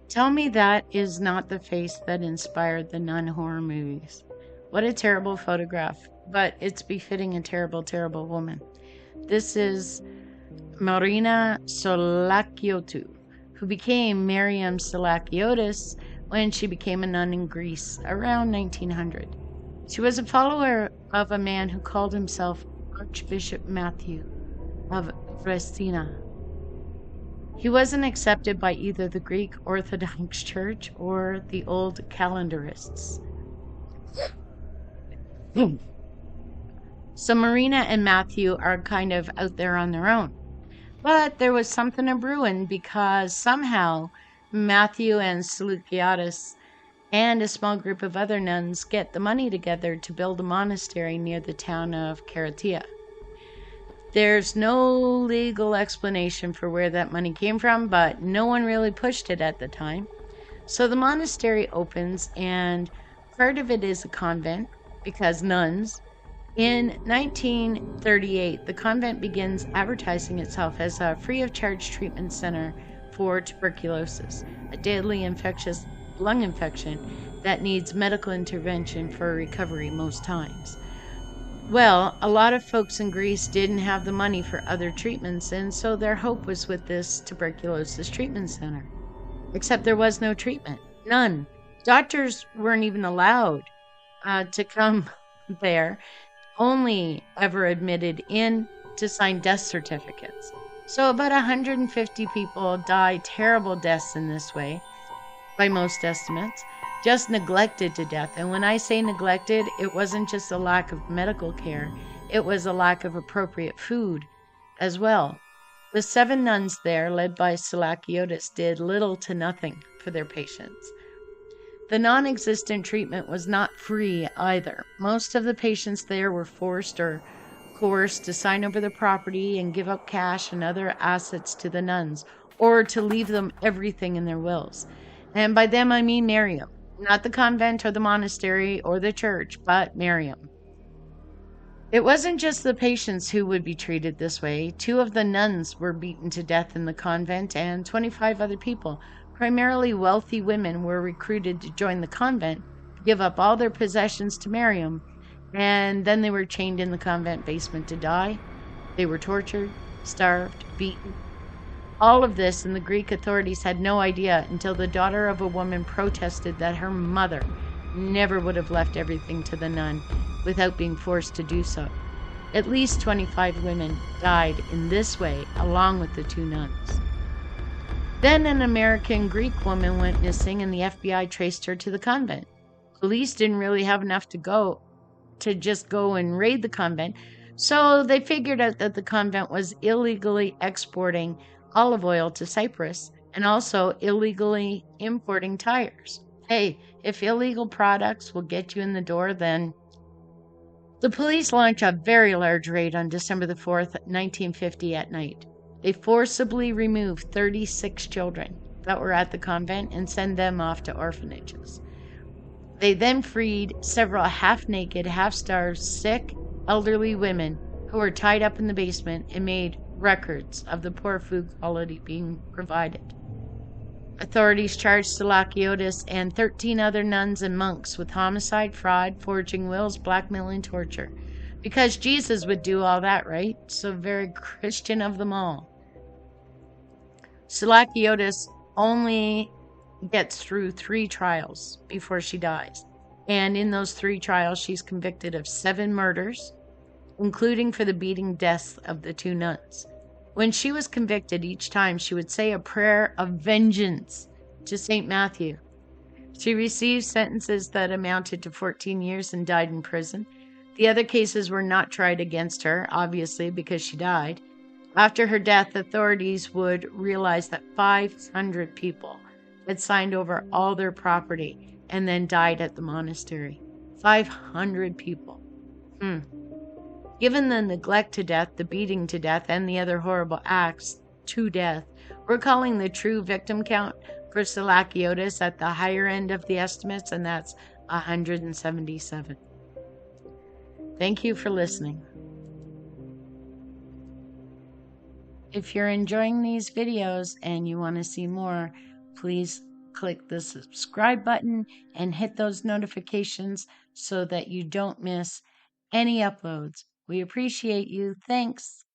Tell me that is not the face that inspired the nun horror movies. What a terrible photograph, but it's befitting a terrible, terrible woman. This is Marina Solakiotou, who became Miriam Solakiotis when she became a nun in Greece around 1900. She was a follower of a man who called himself Archbishop Matthew of Vrestina. He wasn't accepted by either the Greek Orthodox Church or the old calendarists. So Marina and Matthew are kind of out there on their own. But there was something a brewing because somehow Matthew and Seleuciatus and a small group of other nuns get the money together to build a monastery near the town of Karatia. There's no legal explanation for where that money came from, but no one really pushed it at the time. So the monastery opens, and part of it is a convent, because nuns. In 1938, the convent begins advertising itself as a free-of-charge treatment center for tuberculosis, a deadly infectious lung infection that needs medical intervention for recovery most times. Well, a lot of folks in Greece didn't have the money for other treatments, and so their hope was with this tuberculosis treatment center. Except there was no treatment. None. Doctors weren't even allowed to come there, only ever admitted in to sign death certificates. So about 150 people died terrible deaths in this way, by most estimates. Just neglected to death. And when I say neglected, it wasn't just a lack of medical care, it was a lack of appropriate food as well. The 7 nuns there, led by Seleuciotis, did little to nothing for their patients. The non-existent treatment was not free either. Most of the patients there were forced or coerced to sign over the property and give up cash and other assets to the nuns, or to leave them everything in their wills. And by them I mean Miriam. Not the convent or the monastery or the church, but Miriam. It wasn't just the patients who would be treated this way. 2 of the nuns were beaten to death in the convent, and 25 other people, primarily wealthy women, were recruited to join the convent, give up all their possessions to Miriam, and then they were chained in the convent basement to die. They were tortured, starved, beaten. All of this, and the Greek authorities had no idea until the daughter of a woman protested that her mother never would have left everything to the nun without being forced to do so. At least 25 women died in this way, along with the 2 nuns. Then an American Greek woman went missing, and the FBI traced her to the convent. Police didn't really have enough to just go and raid the convent, so they figured out that the convent was illegally exporting olive oil to Cyprus and also illegally importing tires. Hey, if illegal products will get you in the door, then... The police launched a very large raid on December the 4th, 1950 at night. They forcibly removed 36 children that were at the convent and sent them off to orphanages. They then freed several half-naked, half-starved, sick, elderly women who were tied up in the basement and made records of the poor food quality being provided. Authorities charged Seleuciotis and 13 other nuns and monks with homicide, fraud, forging wills, blackmail, and torture. Because Jesus would do all that, right? So very Christian of them all. Seleuciotis only gets through 3 trials before she dies. And in those 3 trials, she's convicted of 7 murders, including for the beating deaths of the 2 nuns. When she was convicted, each time she would say a prayer of vengeance to St. Matthew. She received sentences that amounted to 14 years and died in prison. The other cases were not tried against her, obviously, because she died. After her death, authorities would realize that 500 people had signed over all their property and then died at the monastery. 500 people. Given the neglect to death, the beating to death, and the other horrible acts to death, we're calling the true victim count for Seleuciotis at the higher end of the estimates, and that's 177. Thank you for listening. If you're enjoying these videos and you want to see more, please click the subscribe button and hit those notifications so that you don't miss any uploads. We appreciate you. Thanks.